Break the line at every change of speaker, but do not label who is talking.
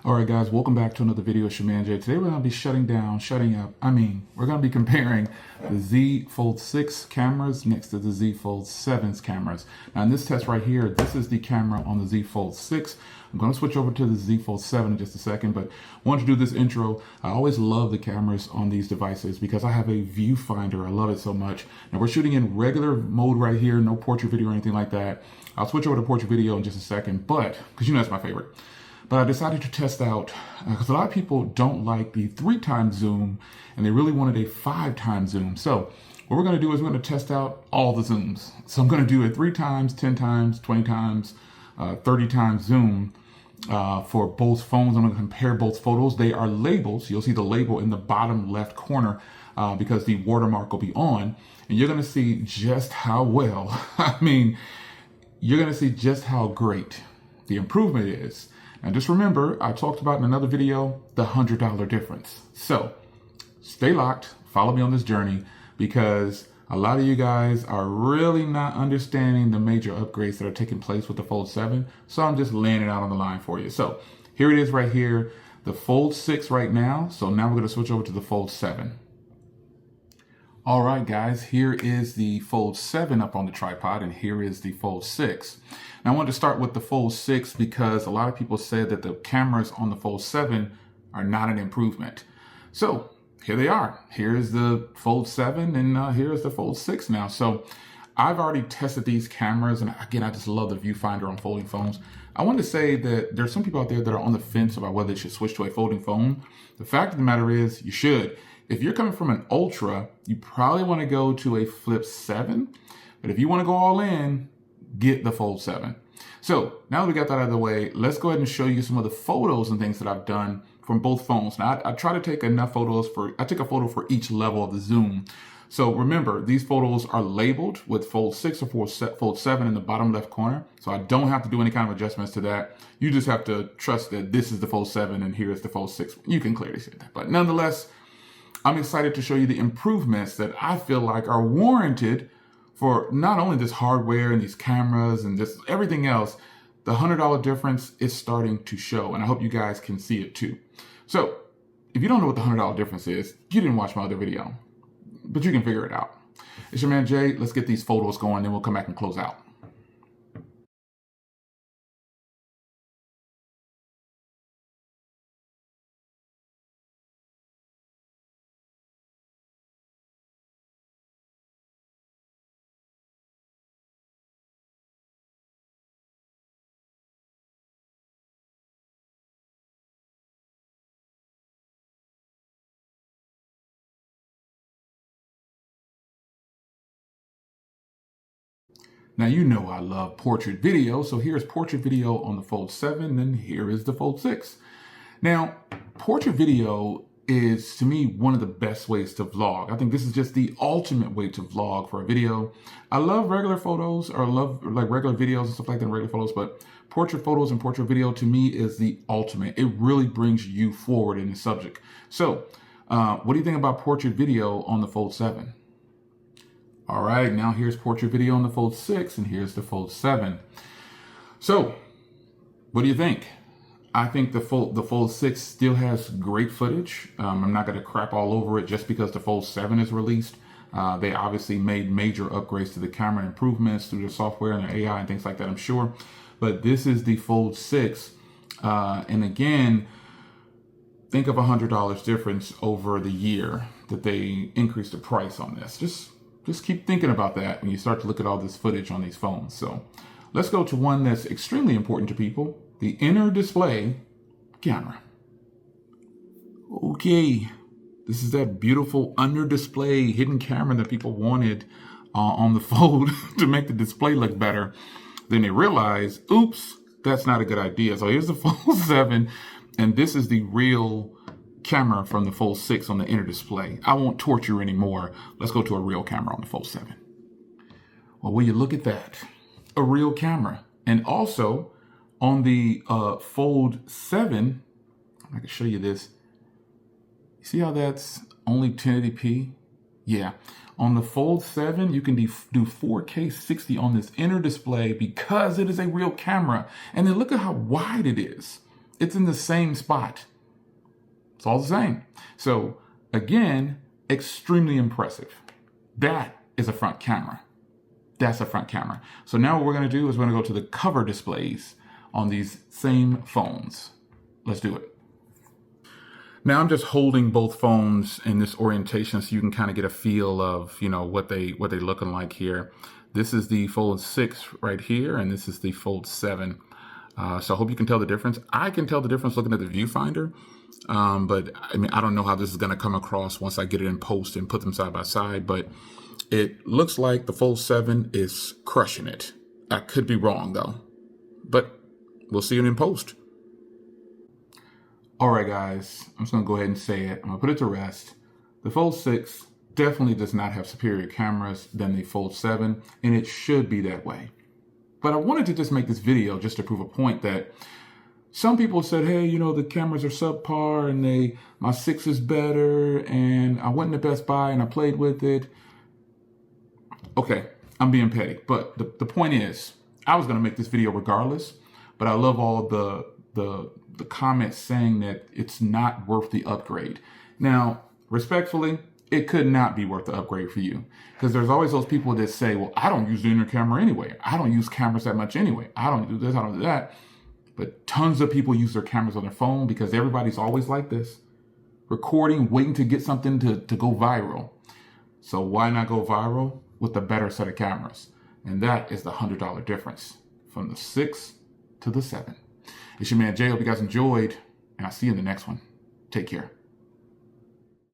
All right, guys, welcome back to another video. It's your man Jay. Today we're going to be shutting up. We're going to be comparing the Z Fold 6 cameras next to the Z Fold 7's cameras. Now in this test right here, this is the camera on the Z Fold 6. I'm going to switch over to the Z Fold 7 in just a second, but I want to do this intro. I always love the cameras on these devices because I have a viewfinder. I love it so much. Now we're shooting in regular mode right here, no portrait video or anything like that. I'll switch over to portrait video in just a second, but because you know that's my favorite. But I decided to test out, because a lot of people don't like the 3x zoom, and they really wanted a 5x zoom. So what we're going to do is we're going to test out all the zooms. So I'm going to do a 3x, 10x, 20x, 30x zoom for both phones. I'm going to compare both photos. They are labels. You'll see the label in the bottom left corner because the watermark will be on. And you're going to see just how well, you're going to see just how great the improvement is. And just remember, I talked about in another video, the $100 difference. So stay locked, follow me on this journey, because a lot of you guys are really not understanding the major upgrades that are taking place with the Fold 7. So I'm just laying it out on the line for you. So here it is right here, the Fold 6 right now. So now we're going to switch over to the Fold 7. All right, guys, here is the Fold 7 up on the tripod, and here is the Fold 6. Now, I wanted to start with the Fold 6 because a lot of people said that the cameras on the Fold 7 are not an improvement. So here they are. Here's the Fold 7, and here's the Fold 6 now. So I've already tested these cameras, and again, I just love the viewfinder on folding phones. I want to say that there's some people out there that are on the fence about whether they should switch to a folding phone. The fact of the matter is, you should. If you're coming from an Ultra, you probably want to go to a Flip 7. But if you want to go all in, get the Fold 7. So now that we got that out of the way, let's go ahead and show you some of the photos and things that I've done from both phones. Now, I try to take enough photos I take a photo for each level of the zoom. So remember, these photos are labeled with Fold 6 or Fold 7 in the bottom left corner. So I don't have to do any kind of adjustments to that. You just have to trust that this is the Fold 7 and here is the Fold 6. You can clearly see that. But nonetheless, I'm excited to show you the improvements that I feel like are warranted for not only this hardware and these cameras and just everything else. The $100 difference is starting to show, and I hope you guys can see it too. So if you don't know what the $100 difference is, you didn't watch my other video, but you can figure it out. It's your man Jay. Let's get these photos going, then we'll come back and close out. Now, you know I love portrait video, so here's portrait video on the Fold 7, and here is the Fold 6. Now, portrait video is, to me, one of the best ways to vlog. I think this is just the ultimate way to vlog for a video. I love regular photos, or love like regular videos and stuff like that, regular photos, but portrait photos and portrait video, to me, is the ultimate. It really brings you forward in the subject. So, what do you think about portrait video on the Fold 7? All right, now here's portrait video on the Fold 6, and here's the Fold 7. So, what do you think? I think the Fold 6 still has great footage. I'm not going to crap all over it just because the Fold 7 is released. They obviously made major upgrades to the camera, improvements through their software and their AI and things like that, I'm sure. But this is the Fold 6. And again, think of $100 difference over the year that they increased the price on this. Just keep thinking about that when you start to look at all this footage on these phones. So let's go to one that's extremely important to people, the inner display camera. Okay, this is that beautiful under display hidden camera that people wanted on the Fold to make the display look better. Then they realize, oops, that's not a good idea. So here's the Fold 7, and this is the real camera from the Fold 6 on the inner display. I won't torture you anymore. Let's go to a real camera on the Fold 7. Well, will you look at that? A real camera. And also on the Fold 7, I can show you this. You see how that's only 1080p? Yeah. On the Fold 7, you can do 4K 60 on this inner display because it is a real camera. And then look at how wide it is. It's in the same spot. It's all the same. So again, extremely impressive. That is a front camera. That's a front camera. So now what we're going to do is we're going to go to the cover displays on these same phones. Let's do it. Now I'm just holding both phones in this orientation so you can kind of get a feel of, you know, what they looking like here. This is the Fold 6 right here, and this is the Fold 7. So I hope you can tell the difference. I can tell the difference looking at the viewfinder, but I mean, I don't know how this is going to come across once I get it in post and put them side by side, but it looks like the Fold 7 is crushing it. I could be wrong though, but we'll see it in post. All right, guys, I'm just going to go ahead and say it. I'm going to put it to rest. The Fold 6 definitely does not have superior cameras than the Fold 7, and it should be that way. But I wanted to just make this video just to prove a point that some people said, hey, you know, the cameras are subpar and my 6 is better, and I went to Best Buy and I played with it. Okay, I'm being petty, but the point is, I was going to make this video regardless, but I love all the comments saying that it's not worth the upgrade. Now, respectfully, it could not be worth the upgrade for you, because there's always those people that say, well, I don't use the inner camera anyway. I don't use cameras that much anyway. I don't do this, I don't do that. But tons of people use their cameras on their phone because everybody's always like this, recording, waiting to get something to go viral. So why not go viral with a better set of cameras? And that is the $100 difference from the 6 to the 7. It's your man Jay. Hope you guys enjoyed, and I'll see you in the next one. Take care.